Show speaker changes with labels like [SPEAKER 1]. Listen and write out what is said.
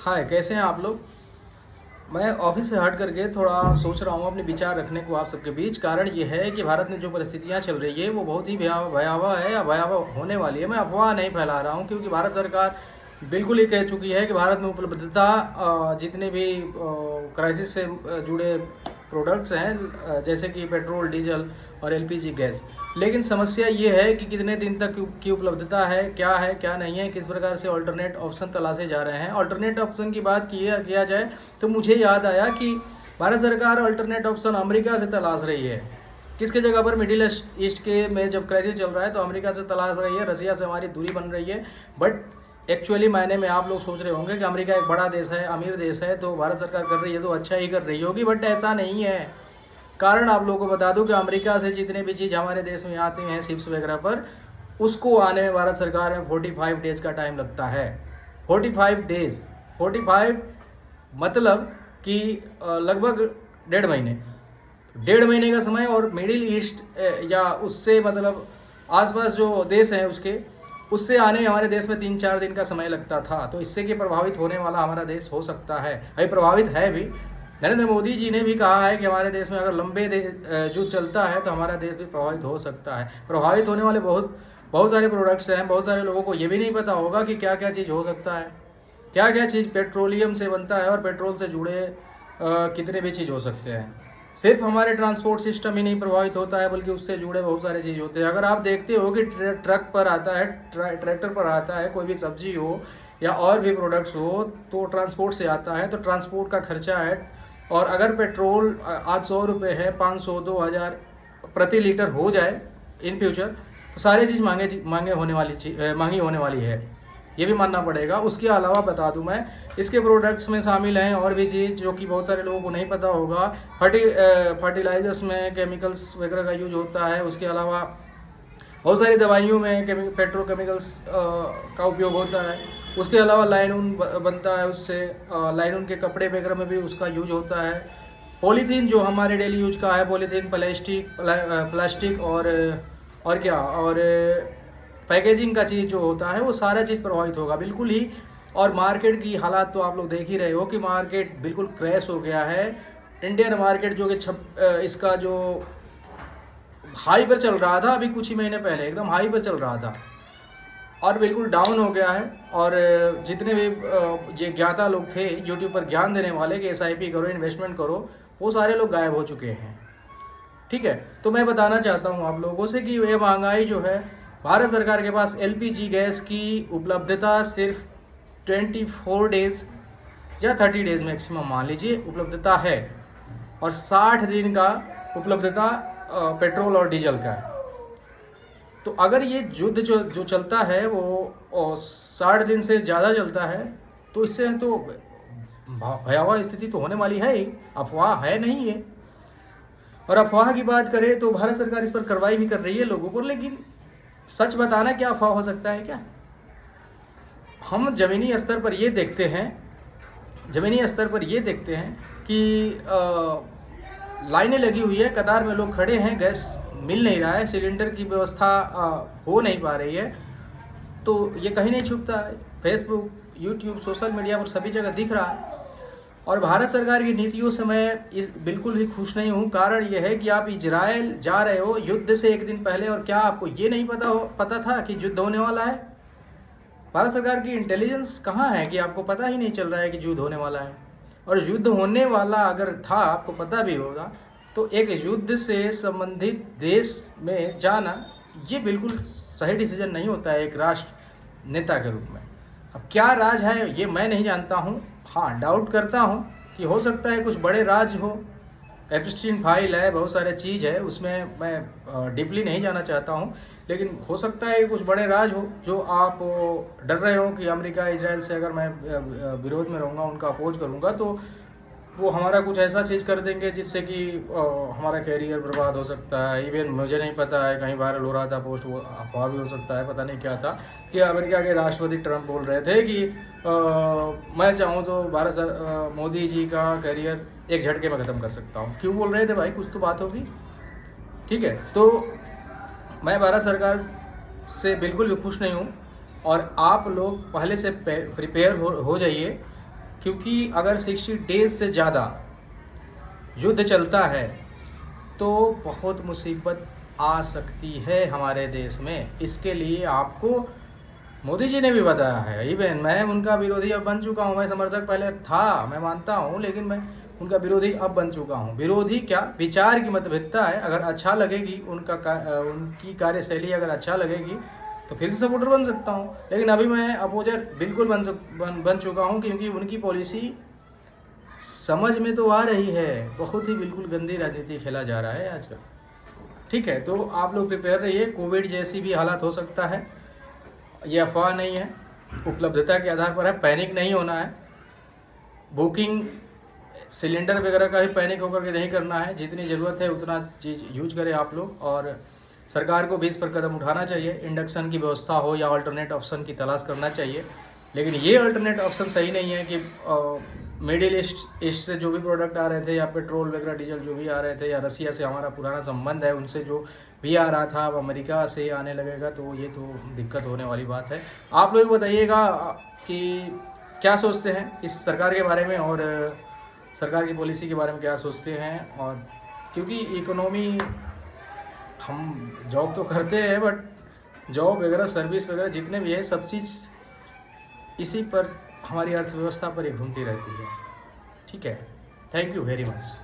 [SPEAKER 1] हाय, कैसे हैं आप लोग। मैं ऑफिस से हट करके थोड़ा सोच रहा हूँ अपने विचार रखने को आप सबके बीच। कारण ये है कि भारत में जो परिस्थितियाँ चल रही है वो बहुत ही भयावह है या भयावह होने वाली है। मैं अफवाह नहीं फैला रहा हूँ, क्योंकि भारत सरकार बिल्कुल ही कह चुकी है कि भारत में उपलब्धता जितने भी क्राइसिस से जुड़े प्रोडक्ट्स हैं, जैसे कि पेट्रोल, डीजल और एलपीजी गैस। लेकिन समस्या ये है कि कितने दिन तक की उपलब्धता है, क्या नहीं है, किस प्रकार से ऑल्टरनेट ऑप्शन तलाशे जा रहे हैं। ऑल्टरनेट ऑप्शन की बात किया जाए तो मुझे याद आया कि भारत सरकार ऑल्टरनेट ऑप्शन अमेरिका से तलाश रही है। किसके जगह पर? मिडिल ईस्ट के में जब क्राइसिस चल रहा है तो अमेरिका से तलाश रही है, रसिया से हमारी दूरी बन रही है। बट एक्चुअली मायने में आप लोग सोच रहे होंगे कि अमेरिका एक बड़ा देश है, अमीर देश है, तो भारत सरकार कर रही है तो अच्छा ही कर रही होगी। बट ऐसा नहीं है। कारण आप लोगों को बता दूं कि अमेरिका से जितने भी चीज़ हमारे देश में आती हैं शिप्स वगैरह पर, उसको आने में भारत सरकार में 45 डेज का टाइम लगता है। 45 डेज, 45 मतलब कि लगभग 1.5 महीने का समय। और मिडिल ईस्ट या उससे मतलब आसपास जो देश हैं उससे आने में हमारे देश में 3-4 दिन का समय लगता था। तो इससे कि प्रभावित होने वाला हमारा देश हो सकता है, अभी प्रभावित है भी। नरेंद्र मोदी जी ने भी कहा है कि हमारे देश में अगर लंबे युद्ध चलता है तो हमारा देश भी प्रभावित हो सकता है। प्रभावित होने वाले बहुत सारे प्रोडक्ट्स हैं। बहुत सारे लोगों को ये भी नहीं पता होगा कि क्या क्या चीज़ हो सकता है, क्या क्या चीज़ पेट्रोलियम से बनता है और पेट्रोल से जुड़े कितने भी चीज़ हो सकते हैं। सिर्फ हमारे ट्रांसपोर्ट सिस्टम ही नहीं प्रभावित होता है, बल्कि उससे जुड़े बहुत सारे चीज़ होते हैं। अगर आप देखते हो कि ट्रक पर आता है, ट्रैक्टर पर आता है, कोई भी सब्जी हो या और भी प्रोडक्ट्स हो तो ट्रांसपोर्ट से आता है, तो ट्रांसपोर्ट का खर्चा है। और अगर पेट्रोल आज 100 रुपये है, 500, 2000 प्रति लीटर हो जाए इन फ्यूचर, तो सारी चीज़ महंगी होने वाली है, ये भी मानना पड़ेगा। उसके अलावा बता दूं मैं, इसके प्रोडक्ट्स में शामिल हैं और भी चीज़ जो कि बहुत सारे लोगों को नहीं पता होगा। फर्टिलाइजर्स में केमिकल्स वगैरह का यूज होता है। उसके अलावा बहुत सारी दवाइयों में पेट्रोकेमिकल्स का उपयोग होता है। उसके अलावा लाइनून बनता है, उससे लाइनून के कपड़े वगैरह में भी उसका यूज होता है। पॉलीथीन जो हमारे डेली यूज का है, पॉलीथीन, प्लास्टिक और पैकेजिंग का चीज़ जो होता है वो सारा चीज़ प्रभावित होगा बिल्कुल ही। और मार्केट की हालात तो आप लोग देख ही रहे हो कि मार्केट बिल्कुल क्रैश हो गया है। इंडियन मार्केट जो कि इसका जो हाई पर चल रहा था अभी कुछ ही महीने पहले, एकदम हाई पर चल रहा था और बिल्कुल डाउन हो गया है। और जितने भी ये ज्ञाता लोग थे यूट्यूब पर ज्ञान देने वाले कि SIP करो, इन्वेस्टमेंट करो, वो सारे लोग गायब हो चुके हैं। ठीक है, तो मैं बताना चाहता हूँ आप लोगों से कि ये महंगाई जो है, भारत सरकार के पास LPG गैस की उपलब्धता सिर्फ 24 डेज या 30 डेज मैक्सिमम मान लीजिए उपलब्धता है, और 60 दिन का उपलब्धता पेट्रोल और डीजल का है। तो अगर ये युद्ध जो चलता है वो 60 दिन से ज़्यादा चलता है तो इससे तो भयावह स्थिति तो होने वाली है ही, अफवाह है नहीं है। और अफवाह की बात करें तो भारत सरकार इस पर कार्रवाई भी कर रही है लोगों पर, लेकिन सच बताना क्या अफवाह हो सकता है क्या? हम ज़मीनी स्तर पर ये देखते हैं कि लाइनें लगी हुई है, कतार में लोग खड़े हैं, गैस मिल नहीं रहा है, सिलेंडर की व्यवस्था हो नहीं पा रही है। तो ये कहीं नहीं छुपता है, फेसबुक, यूट्यूब, सोशल मीडिया पर सभी जगह दिख रहा है। और भारत सरकार की नीतियों से मैं बिल्कुल भी खुश नहीं हूँ। कारण यह है कि आप इजराइल जा रहे हो युद्ध से एक दिन पहले, और क्या आपको ये नहीं पता था कि युद्ध होने वाला है? भारत सरकार की इंटेलिजेंस कहाँ है कि आपको पता ही नहीं चल रहा है कि युद्ध होने वाला है? और युद्ध होने वाला अगर था, आपको पता भी होगा, तो एक युद्ध से संबंधित देश में जाना ये बिल्कुल सही डिसीजन नहीं होता है एक राष्ट्र नेता के रूप में। अब क्या राज है ये मैं नहीं जानता हूँ। हाँ, डाउट करता हूँ कि हो सकता है कुछ बड़े राज हो, एप्स्टीन फाइल है, बहुत सारे चीज़ है, उसमें मैं डीपली नहीं जाना चाहता हूँ। लेकिन हो सकता है कुछ बड़े राज हो जो आप डर रहे हो कि अमेरिका, इजराइल से अगर मैं विरोध में रहूँगा, उनका अपोज करूँगा, तो वो हमारा कुछ ऐसा चीज़ कर देंगे जिससे कि हमारा कैरियर बर्बाद हो सकता है। इवन मुझे नहीं पता है, कहीं वायरल हो रहा था पोस्ट, वो अफवाह भी हो सकता है, पता नहीं क्या था, कि अमेरिका के राष्ट्रपति ट्रंप बोल रहे थे कि मैं चाहूँ तो मोदी जी का कैरियर एक झटके में ख़त्म कर सकता हूँ। क्यों बोल रहे थे भाई? कुछ तो बात होगी। ठीक है, तो मैं भारत सरकार से बिल्कुल भी खुश नहीं हूँ। और आप लोग पहले से प्रिपेयर हो जाइए क्योंकि अगर 60 डेज से ज़्यादा युद्ध चलता है तो बहुत मुसीबत आ सकती है हमारे देश में। इसके लिए आपको मोदी जी ने भी बताया है। इवन मैं उनका विरोधी अब बन चुका हूँ, मैं समर्थक पहले था, मैं मानता हूँ, लेकिन मैं उनका विरोधी अब बन चुका हूँ। विरोधी क्या, विचार की मतभेदता है। अगर अच्छा लगेगी उनकी कार्यशैली अगर अच्छा लगेगी तो फिर से सपोर्टर बन सकता हूँ, लेकिन अभी मैं अपोजर बिल्कुल बन चुका हूँ, क्योंकि उनकी पॉलिसी समझ में तो आ रही है, बहुत ही बिल्कुल गंदी राजनीति खेला जा रहा है आजकल। ठीक है, तो आप लोग प्रिपेयर रहिए, कोविड जैसी भी हालत हो सकता है, ये अफवाह नहीं है, उपलब्धता के आधार पर है, पैनिक नहीं होना है। बुकिंग सिलेंडर वगैरह का भी पैनिक होकर के नहीं करना है, जितनी ज़रूरत है उतना चीज़ यूज करें आप लोग। और सरकार को भी इस पर कदम उठाना चाहिए, इंडक्शन की व्यवस्था हो या अल्टरनेट ऑप्शन की तलाश करना चाहिए। लेकिन ये अल्टरनेट ऑप्शन सही नहीं है कि मिडिल ईस्ट से जो भी प्रोडक्ट आ रहे थे, या पेट्रोल वगैरह डीजल जो भी आ रहे थे, या रसिया से हमारा पुराना संबंध है, उनसे जो भी आ रहा था अब अमेरिका से आने लगेगा, तो ये तो दिक्कत होने वाली बात है। आप लोग बताइएगा कि क्या सोचते हैं इस सरकार के बारे में, और सरकार की पॉलिसी के बारे में क्या सोचते हैं। और क्योंकि इकोनॉमी, हम जॉब तो करते हैं, बट जॉब वगैरह सर्विस वगैरह जितने भी है, सब चीज़ इसी पर, हमारी अर्थव्यवस्था पर ही घूमती रहती है। ठीक है, थैंक यू वेरी मच।